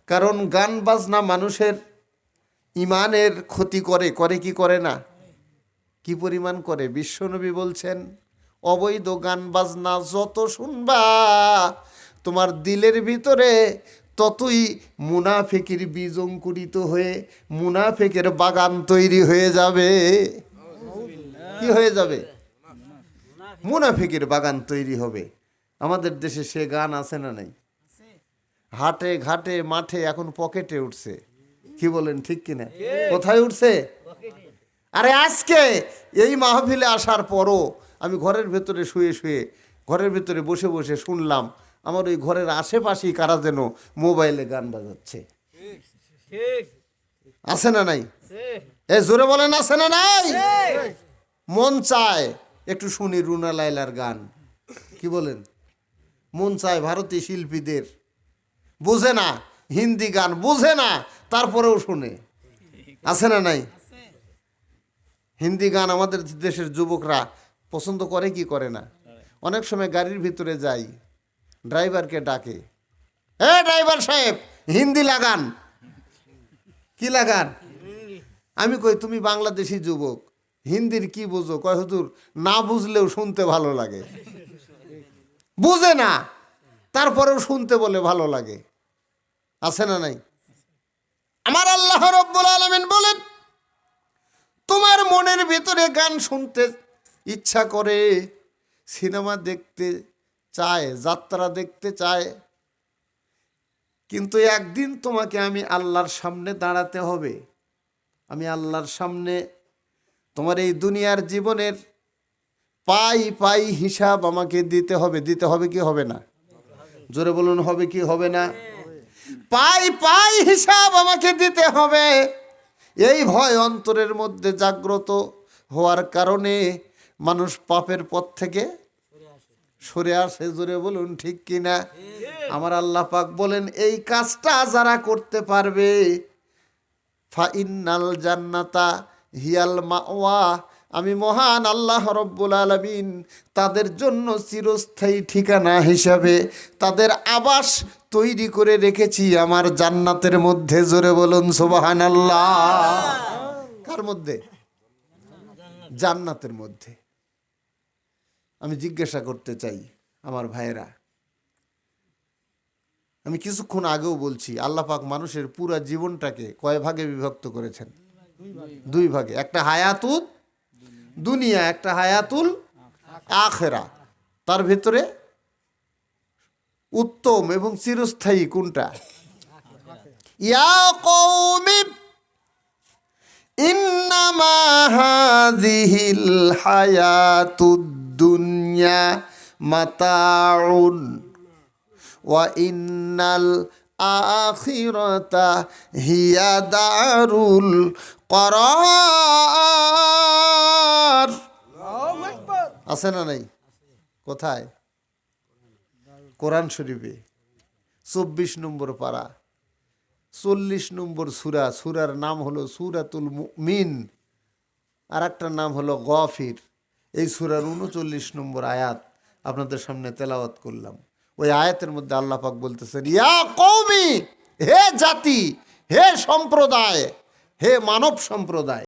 কারণ গান বাজনা মানুষের ইমানের ক্ষতি করে, করে কি করে না? কি পরিমাণ করে? বিশ্বনবী বলছেন, অবৈধ গান বাজনা যত শুনবা তোমার দিলের ভিতরে ততই মুনাফিকের বীজ অঙ্কুরিত হয়ে মুনাফিকের বাগান তৈরি হয়ে যাবে। কি হয়ে যাবে? মুনাফিকের বাগান তৈরি হবে। আমাদের দেশে সে গান আছে না নাই? হাটে ঘাটে মাঠে এখন পকেটে উঠছে। কি বলেন, ঠিক কিনা? কোথায় উঠছে? আরে আজকে এই মাহফিলে আসার পরও আমি ঘরের ভেতরে শুয়ে শুয়ে ঘরের ভেতরে বসে বসে শুনলাম আমার ওই ঘরের আশেপাশেই কারা যেন মোবাইলে গান বাজাচ্ছে। আছে না নাই? এ জোরে বলেন, আছে না নাই? মন চায় একটু শুনি রুনা লায়লার গান। কি বলেন? মন চায় ভারতীয় শিল্পীদের। বুঝে না, হিন্দি গান বুঝে না, তারপরেও শুনে। আছে না নাই? হিন্দি গান আমাদের দেশের যুবকরা পছন্দ করে কি করে না? অনেক সময় গাড়ির ভিতরে যাই, ড্রাইভারকে ডাকে, এ ড্রাইভার সাহেব হিন্দি লাগান। কি লাগান? আমি কই, তুমি বাংলাদেশি যুবক, হিন্দির কি বুঝো? কয় হুজুর, না বুঝলেও শুনতে ভালো লাগে। বুঝে না, তারপরেও শুনতে বলে ভালো লাগে। আছে না নাই? আমার আল্লাহ রাব্বুল আলামিন বলেন, তোমার মনের ভিতরে গান শুনতে ইচ্ছা করে, সিনেমা দেখতে চায়, যাত্রা দেখতে চায়, কিন্তু একদিন তোমাকে আমি আল্লাহর সামনে দাঁড়াতে হবে। আমি আল্লাহর সামনে তোমার এই দুনিয়ার জীবনের পাই পাই হিসাব আমাকে দিতে হবে। দিতে হবে কি হবে না? জোরে বলুন, হবে কি হবে না? পাই পাই হিসাব আমাকে দিতে হবে। এই ভয় অন্তরের মধ্যে জাগ্রত হওয়ার কারণে মানুষ পাপের পথ থেকে সরে আসে। জোরে বলুন, ঠিক কিনা? আমার আল্লাহ পাক বলেন, এই কাজটা যারা করতে পারবে, ফাইন্নাল জান্নাতা হিয়াল মাওয়া, আমি মহান আল্লাহ রব্বুল আলামিন তাদের জন্য চিরস্থায়ী ঠিকানা হিসাবে তাদের আবাস তৈরি করে রেখেছি আমার জান্নাতের মধ্যে। জোরে বলুন সুবহানাল্লাহ। কার মধ্যে? জান্নাতের মধ্যে। আমি জিজ্ঞাসা করতে চাই আমার ভাইয়েরা, আমি কিছুক্ষণ আগেও বলছি, আল্লাহ পাক মানুষের পুরা জীবনটাকে কয় ভাগে বিভক্ত করেছেন? দুই ভাগে। একটা হায়াতুল দুনিয়া, একটা হায়াতুল আখেরা। তার ভিতরে উত্তম এবং চিরস্থায়ী কোনটা? ইয়া কওমি ইন্নামা হাযিহিল হায়াতুদ দুনিয়া মাতাউন ওয়া ইন্নাল আখিরাতা হিয়া দারুল করার। আছে না নাই? কোথায়? কোরআন শরীফে 24 নম্বর পারা 40 নম্বর সূরা। সূরার নাম হলো সূরাতুল মুমিন, আর একটা নাম হলো গাফির। এই সূরার 39 নম্বর আয়াত আপনাদের সামনে তেলাওয়াত করলাম। ওই আয়াতের মধ্যে আল্লাহ পাক বলতেছেন, ইয়া কওমি, হে জাতি, হে সম্প্রদায়, হে মানব সম্প্রদায়,